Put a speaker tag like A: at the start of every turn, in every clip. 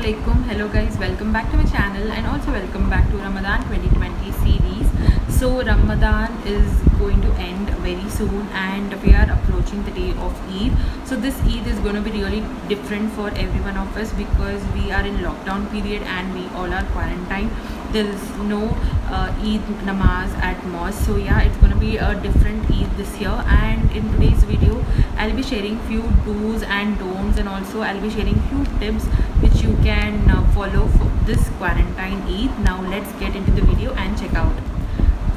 A: Assalamualaikum. Hello guys, welcome back to my channel and also welcome back to Ramadan 2020 series. So Ramadan is going to end very soon and we are approaching the day of Eid. So this Eid is going to be really different for every one of us because we are in lockdown period and we all are quarantined. There is no Eid namaz at mosque. So yeah, it's going to be a different Eid this year, and in today's video I'll be sharing few do's and don'ts, and also I'll be sharing few tips which you can follow for this quarantine Eid. Now let's get into the video and check out.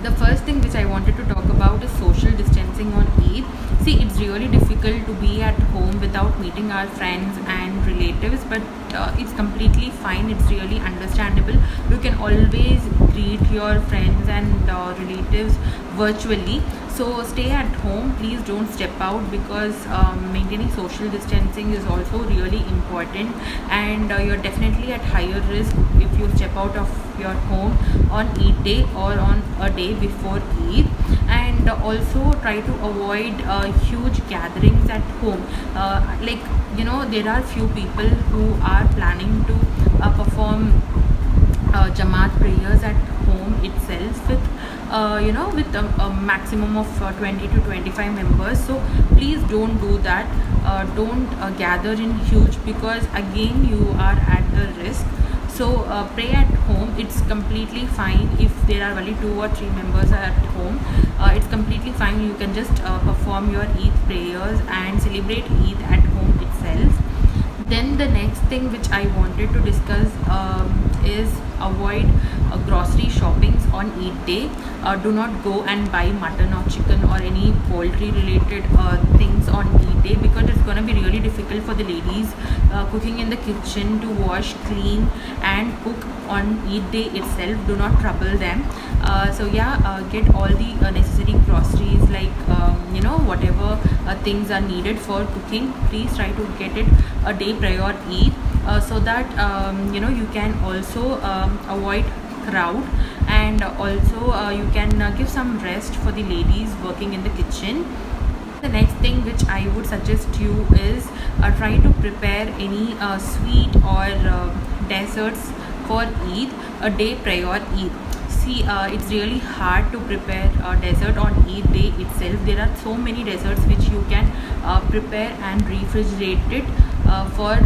A: The first thing which I wanted to talk about is social distancing on Eid. See, it's really difficult to be at home without meeting our friends and relatives, but it's completely fine. It's really understandable. You can always greet your friends and relatives virtually. So stay at home, please don't step out, because maintaining social distancing is also really important, and you're definitely at higher risk if you step out of your home on Eid day or on a day before Eid. And also try to avoid huge gatherings at home. There are few people who are planning to perform Jamaat prayers at home itself with a maximum of 20 to 25 members. So please don't do that. Don't gather in huge, because again you are at the risk. So pray at home. It's completely fine if there are only 2 or 3 members at home. It's completely fine. You can just perform your Eid prayers and celebrate Eid at home itself. Then the next thing which I wanted to discuss is avoid grocery shoppings on Eid day. Do not go and buy mutton or chicken or any poultry related things on Eid day, because it's going to be really difficult for the ladies cooking in the kitchen to wash, clean and cook on Eid day itself. Do not trouble them. Get all the necessary groceries, like whatever things are needed for cooking. Please try to get it a day prior Eid, so that you can also avoid crowd, and also you can give some rest for the ladies working in the kitchen. The next thing which I would suggest you is try to prepare any sweet or desserts for Eid a day prior Eid. See, it's really hard to prepare a dessert on Eid day itself. There are so many desserts which you can prepare and refrigerate it for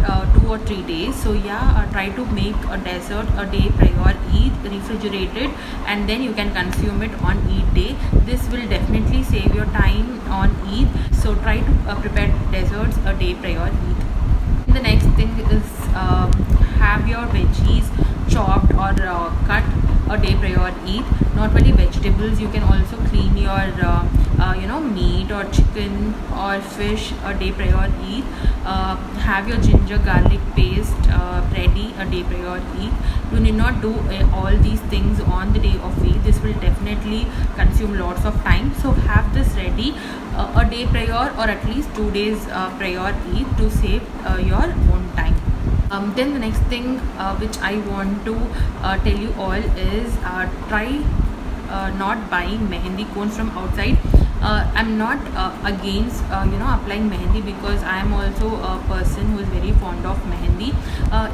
A: 2 or 3 days. So try to make a dessert a day prior Eid, refrigerated, and then you can consume it on Eid day. This will definitely save your time on Eid. So try to prepare desserts a day prior Eid. The next thing is have your veggies chopped or cut a day prior Eid. Not only vegetables, you can also clean your meat or chicken or fish a day prior Eid. Have your ginger garlic paste ready a day prior Eid. You need not do all these things on the day of Eid. This will definitely consume lots of time. So have this ready a day prior, or at least 2 days prior Eid, to save your own time. Then the next thing which I want to tell you all is try not buying mehendi cones from outside. I'm not against applying mehendi, because I am also a person who is very fond of mehendi.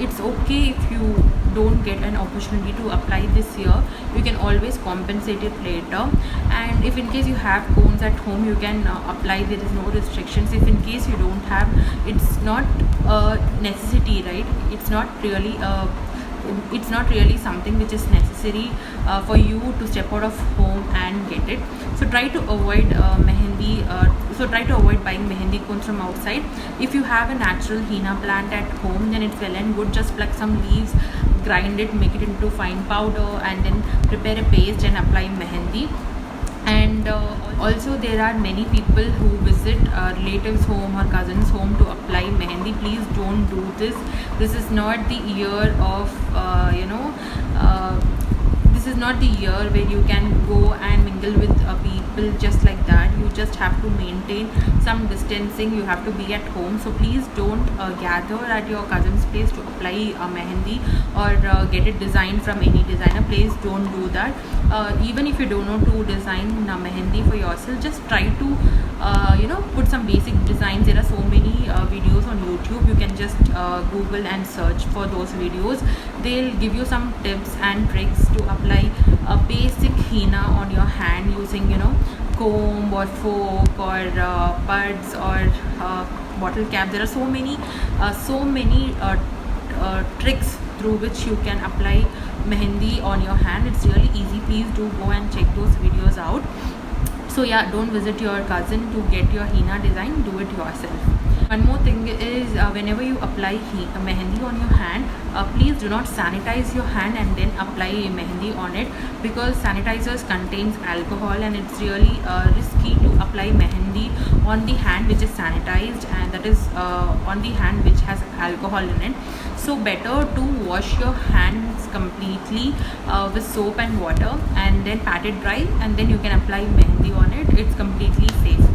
A: It's okay if you don't get an opportunity to apply this year. You can always compensate it later, and if in case you have cones at home, you can apply. There is no restrictions. If in case you don't have, it's not a necessity, right? It's not really something which is necessary for you to step out of home and get it. So try to avoid buying mehendi cones from outside. If you have a natural henna plant at home, then it's well and good. Just pluck some leaves, grind it, make it into fine powder, and then prepare a paste and apply mehendi. And also there are many people who visit relatives home or cousins home to apply mehendi. Please don't do this. This is not the year of this is not the year where you can go and mingle with people just like that. You just have to maintain some distancing. You have to be at home. So please don't gather at your cousin's place to apply mehendi, or get it designed from any designer. Please don't do that. Even if you don't know to design mehendi for yourself, just try to put some basic designs. There are so many videos on YouTube. You can just Google and search for those videos. They'll give you some tips and tricks to apply a basic henna on your hand using, you know, comb or fork or buds or bottle cap. There are so many tricks through which you can apply mehendi on your hand. It's really easy. Please do go and check those videos out. So yeah, don't visit your cousin to get your henna design, do it yourself. One more thing is whenever you apply mehendi on your hand, please do not sanitize your hand and then apply mehendi on it, because sanitizers contains alcohol and it's really risky to apply mehendi on the hand which is sanitized, and that is on the hand which has alcohol in it. So better to wash your hands completely with soap and water and then pat it dry, and then you can apply mehendi on it. It's completely safe.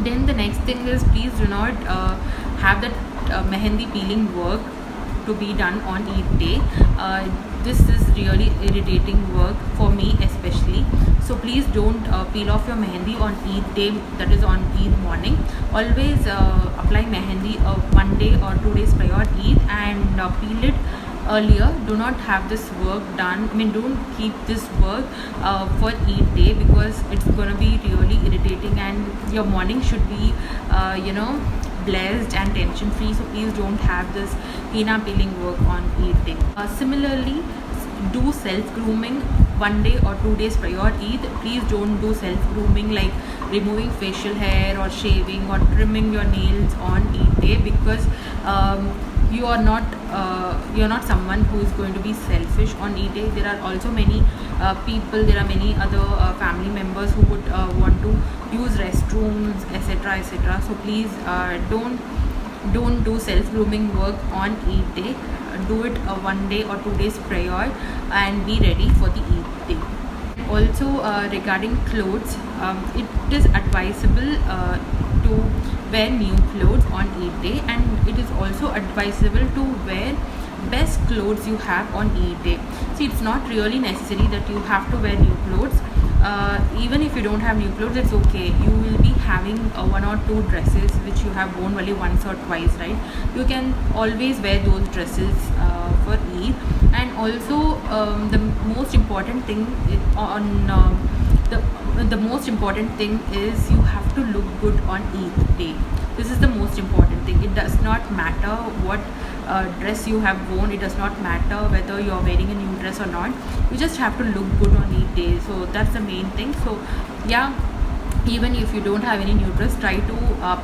A: Then the next thing is, please do not have that mehendi peeling work to be done on Eid day. This is really irritating work for me especially. So please don't peel off your mehendi on Eid day, that is on Eid morning. Always apply mehendi 1 day or 2 days prior Eid and peel it earlier. Do not have this work done. I mean, don't keep this work for Eid day, because it's gonna be really irritating and your morning should be you know, blessed and tension free. So please don't have this henna peeling work on Eid day. Similarly, do self grooming 1 day or 2 days prior Eid. Please don't do self grooming like removing facial hair or shaving or trimming your nails on Eid day, because you're not someone who is going to be selfish on Eid day. There are also many people, there are many other family members who would want to use restrooms, etc., etc. So please don't do self grooming work on Eid day. Do it 1 day or 2 days prior and be ready for the Eid day. Also regarding clothes, it is advisable to wear new clothes on Eid day, and it is also advisable to wear best clothes you have on Eid day. See, it's not really necessary that you have to wear new clothes. Even if you don't have new clothes, it's okay. You will be having 1 or 2 dresses which you have worn only once or twice, right? You can always wear those dresses for Eid. And also the most important thing the most important thing is you have to look good on Eid day. This is the most important thing. It does not matter what dress you have worn. It does not matter whether you're wearing a new dress or not. You just have to look good on Eid day. So that's the main thing. So yeah, even if you don't have any new dress, try to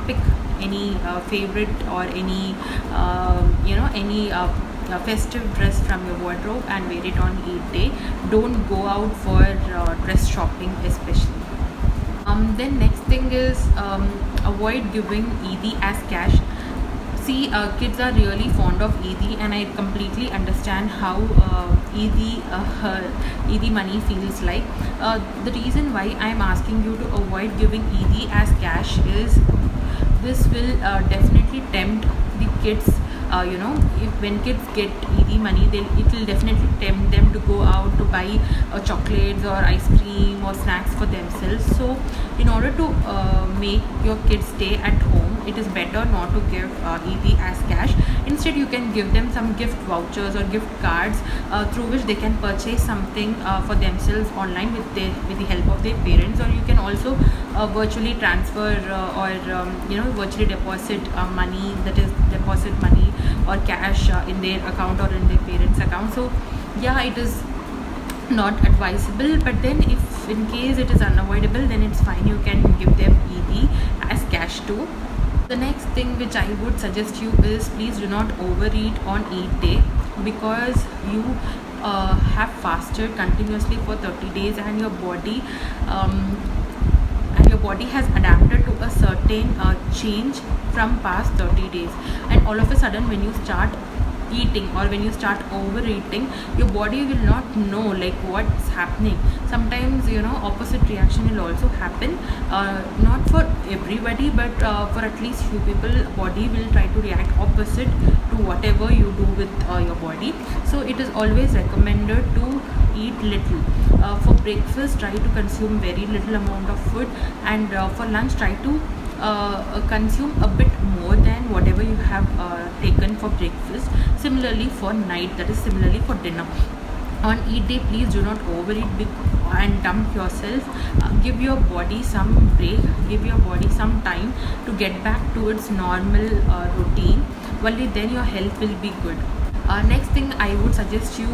A: pick any favorite or any any festive dress from your wardrobe and wear it on Eid day. Don't go out for dress shopping especially. Then next thing is avoid giving Eid as cash. See, kids are really fond of Eid, and I completely understand how Eid money feels like. The reason why I'm asking you to avoid giving Eid as cash is this will definitely tempt the kids. When kids get Eid money, it will definitely tempt them to go out to buy chocolates or ice cream or snacks for themselves. So in order to make your kids stay at home, it is better not to give Eid as cash. Instead, you can give them some gift vouchers or gift cards through which they can purchase something for themselves online with the help of their parents. Or you can also virtually transfer or virtually deposit money, that is deposit money or cash in their account or in their parents' account. So yeah, it is not advisable, but then if in case it is unavoidable, then it's fine. You can give them Eid as cash too. The next thing which I would suggest you is, please do not overeat on Eid day, because you have fasted continuously for 30 days and your body has adapted to a certain change from past 30 days, and all of a sudden when you start eating or when you start overeating, your body will not know like what's happening. Sometimes opposite reaction will also happen, not for everybody, but for at least few people, body will try to react opposite to whatever you do with your body. So it is always recommended to eat little. For breakfast, try to consume very little amount of food, and for lunch, try to consume a bit more than whatever you have taken for breakfast. Similarly for night, that is similarly for dinner. On Eid day, please do not overeat and dump yourself. Give your body some break, give your body some time to get back to its normal routine. Only then your health will be good. Next thing I would suggest you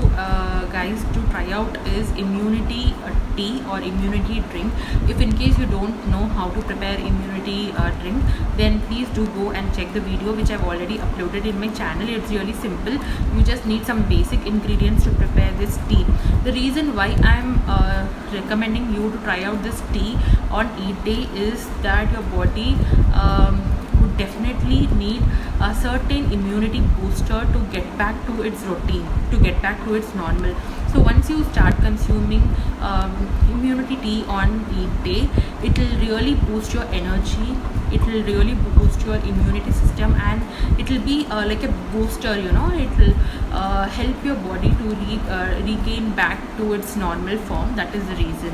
A: guys to try out is immunity tea or immunity drink. If in case you don't know how to prepare immunity drink, then please do go and check the video which I've already uploaded in my channel. It's really simple. You just need some basic ingredients to prepare this tea. The reason why I'm recommending you to try out this tea on Eid day is that your body would definitely need a certain immunity booster to get back to its routine, to get back to its normal. So once you start consuming immunity tea on Eid day, it will really boost your energy, it will really boost your immunity system, and it will be like a booster, you know. It will help your body to regain back to its normal form. That is the reason.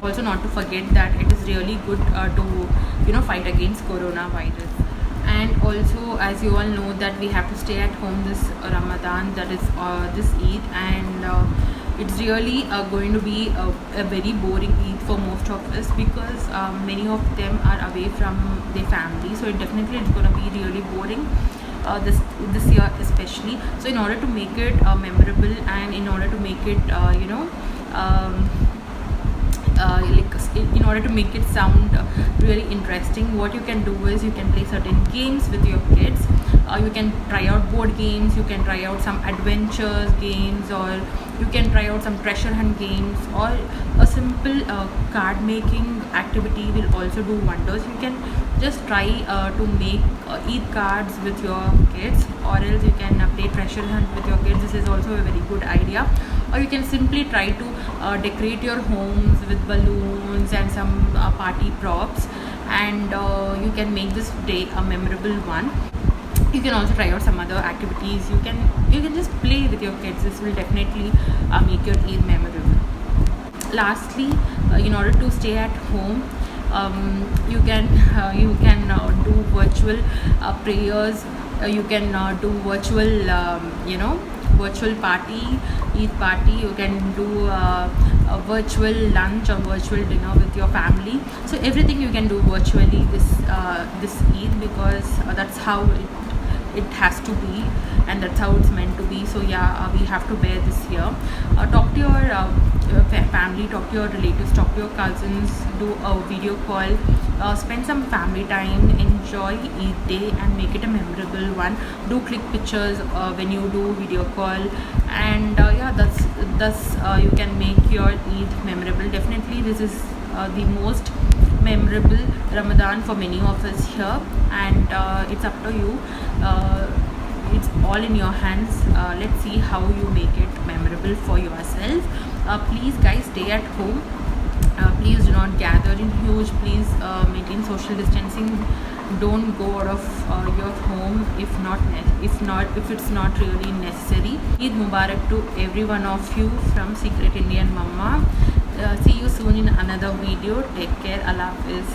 A: Also, not to forget that it is really good to fight against coronavirus. And also, as you all know, that we have to stay at home this Ramadan, that is this Eid, and it's really going to be a very boring Eid for most of us, because many of them are away from their family. So it definitely is going to be really boring this year especially. So in order to make it memorable, and in order to make it in order to make it sound really interesting, what you can do is you can play certain games with your kids. You can try out board games, you can try out some adventures games, or you can try out some treasure hunt games, or a simple card making activity will also do wonders. You can just try to make Eid cards with your kids, or else you can play treasure hunt with your kids. This is also a very good idea. Or you can simply try to decorate your homes with balloons and some party props, and you can make this day a memorable one. You can also try out some other activities. You can just play with your kids. This will definitely make your Eid memorable. Lastly, in order to stay at home, you can do virtual prayers. You can do virtual virtual party, Eid party. You can do a virtual lunch or virtual dinner with your family. So everything you can do virtually this Eid, because that's how it has to be, and that's how it's meant to be. So yeah, we have to bear this here. Talk to your family, talk to your relatives, talk to your cousins, do a video call, spend some family time, enjoy Eid day and make it a memorable one. Do click pictures when you do video call, and yeah, that's you can make your Eid memorable. Definitely this is the most memorable Ramadan for many of us here, and it's up to you. It's all in your hands. Let's see how you make it memorable for yourself. Please guys, stay at home. Please do not gather in huge. Please maintain social distancing. Don't go out of your home if it's not really necessary. Eid Mubarak to every one of you from Secret Indian Mama. See you soon in another video. Take care. Allah Hafiz.